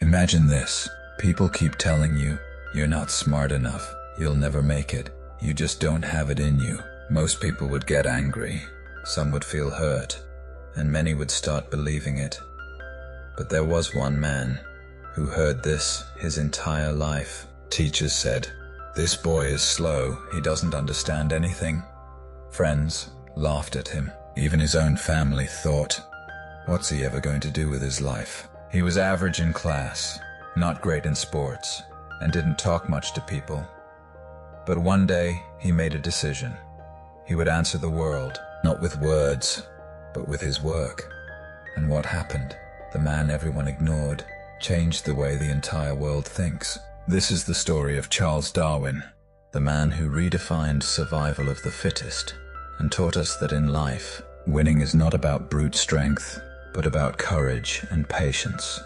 Imagine this. People keep telling you, you're not smart enough, you'll never make it, you just don't have it in you. Most people would get angry, some would feel hurt, and many would start believing it. But there was one man who heard this his entire life. Teachers said, "This boy is slow, he doesn't understand anything." Friends laughed at him. Even his own family thought, "What's he ever going to do with his life?" He was average in class, not great in sports, and didn't talk much to people. But one day, he made a decision. He would answer the world, not with words, but with his work. And what happened? The man everyone ignored changed the way the entire world thinks. This is the story of Charles Darwin, the man who redefined survival of the fittest and taught us that in life, winning is not about brute strength, but about courage and patience.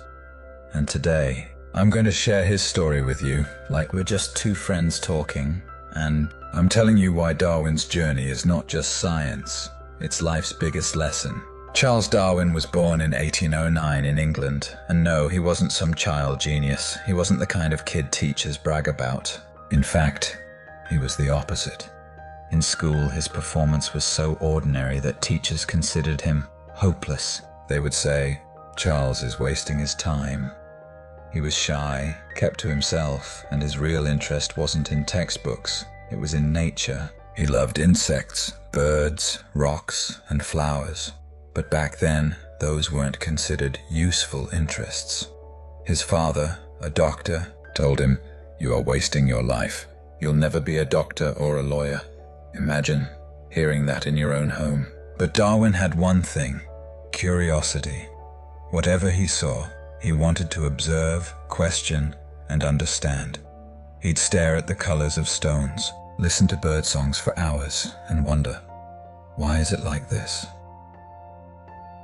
And today, I'm going to share his story with you, like we're just two friends talking, and I'm telling you why Darwin's journey is not just science, it's life's biggest lesson. Charles Darwin was born in 1809 in England, and no, he wasn't some child genius. He wasn't the kind of kid teachers brag about. In fact, he was the opposite. In school, his performance was so ordinary that teachers considered him hopeless. They would say, "Charles is wasting his time." He was shy, kept to himself, and his real interest wasn't in textbooks, it was in nature. He loved insects, birds, rocks, and flowers. But back then, those weren't considered useful interests. His father, a doctor, told him, "You are wasting your life. You'll never be a doctor or a lawyer." Imagine hearing that in your own home. But Darwin had one thing: curiosity. Whatever he saw, he wanted to observe, question, and understand. He'd stare at the colors of stones, listen to bird songs for hours, and wonder, why is it like this?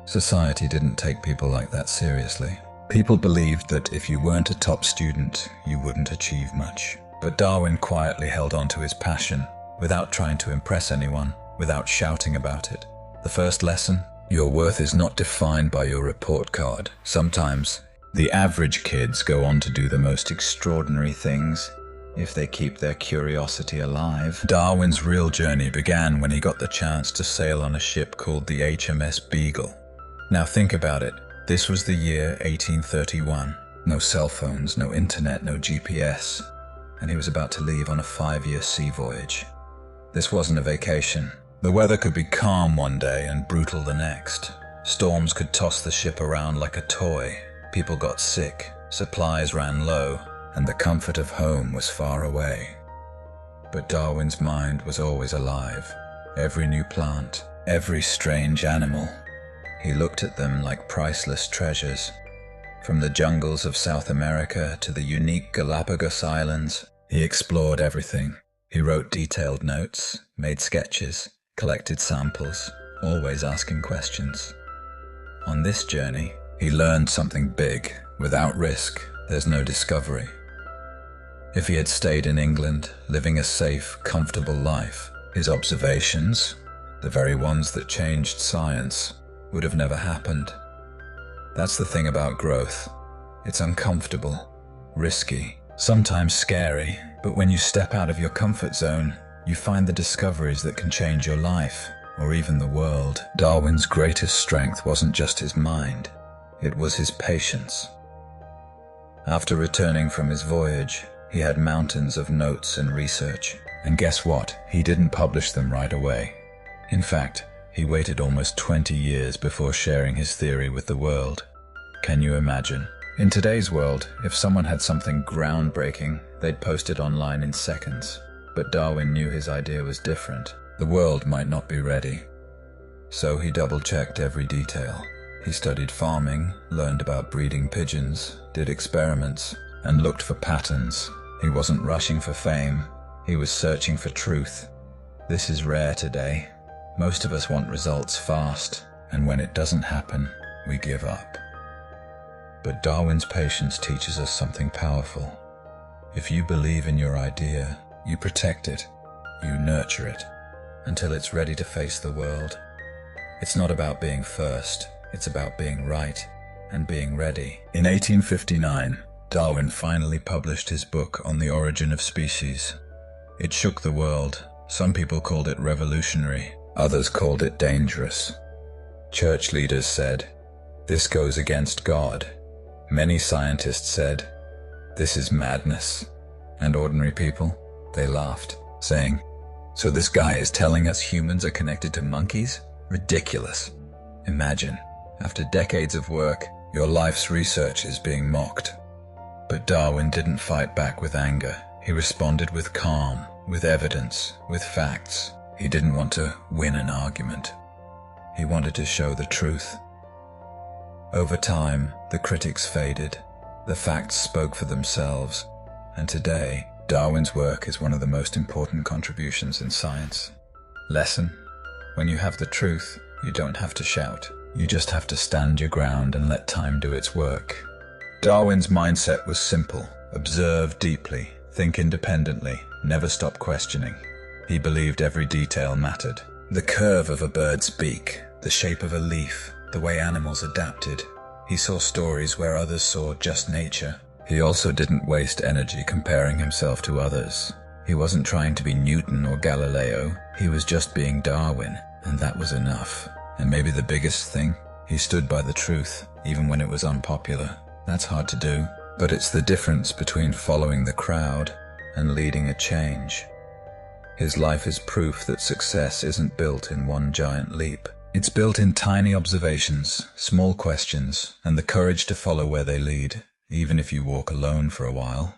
Society didn't take people like that seriously. People believed that if you weren't a top student, you wouldn't achieve much. But Darwin quietly held on to his passion, without trying to impress anyone, without shouting about it. The first lesson: your worth is not defined by your report card. Sometimes, the average kids go on to do the most extraordinary things if they keep their curiosity alive. Darwin's real journey began when he got the chance to sail on a ship called the HMS Beagle. Now think about it. This was the year 1831. No cell phones, no internet, no GPS. And he was about to leave on a 5-year sea voyage. This wasn't a vacation. The weather could be calm one day and brutal the next. Storms could toss the ship around like a toy. People got sick, supplies ran low, and the comfort of home was far away. But Darwin's mind was always alive. Every new plant, every strange animal. He looked at them like priceless treasures. From the jungles of South America to the unique Galapagos Islands, he explored everything. He wrote detailed notes, made sketches, collected samples, always asking questions. On this journey, he learned something big. Without risk, there's no discovery. If he had stayed in England, living a safe, comfortable life, his observations, the very ones that changed science, would have never happened. That's the thing about growth. It's uncomfortable, risky, sometimes scary, but when you step out of your comfort zone, you find the discoveries that can change your life, or even the world. Darwin's greatest strength wasn't just his mind, it was his patience. After returning from his voyage, he had mountains of notes and research. And guess what? He didn't publish them right away. In fact, he waited almost 20 years before sharing his theory with the world. Can you imagine? In today's world, if someone had something groundbreaking, they'd post it online in seconds. But Darwin knew his idea was different. The world might not be ready. So he double-checked every detail. He studied farming, learned about breeding pigeons, did experiments, and looked for patterns. He wasn't rushing for fame. He was searching for truth. This is rare today. Most of us want results fast, and when it doesn't happen, we give up. But Darwin's patience teaches us something powerful. If you believe in your idea, you protect it, you nurture it, until it's ready to face the world. It's not about being first, it's about being right. and being ready. In 1859, Darwin finally published his book on the origin of species. It shook the world. Some people called it revolutionary, others called it dangerous. Church leaders said, "This goes against God." Many scientists said, "This is madness." And ordinary people, they laughed, saying, "So this guy is telling us humans are connected to monkeys? Ridiculous." Imagine, after decades of work, your life's research is being mocked. But Darwin didn't fight back with anger. He responded with calm, with evidence, with facts. He didn't want to win an argument. He wanted to show the truth. Over time, the critics faded. The facts spoke for themselves. And today, Darwin's work is one of the most important contributions in science. Lesson: when you have the truth, you don't have to shout. You just have to stand your ground and let time do its work. Darwin's mindset was simple. Observe deeply, think independently, never stop questioning. He believed every detail mattered. The curve of a bird's beak, the shape of a leaf, the way animals adapted. He saw stories where others saw just nature. He also didn't waste energy comparing himself to others. He wasn't trying to be Newton or Galileo. He was just being Darwin, and that was enough. And maybe the biggest thing, he stood by the truth, even when it was unpopular. That's hard to do, but it's the difference between following the crowd and leading a change. His life is proof that success isn't built in one giant leap. It's built in tiny observations, small questions, and the courage to follow where they lead, even if you walk alone for a while.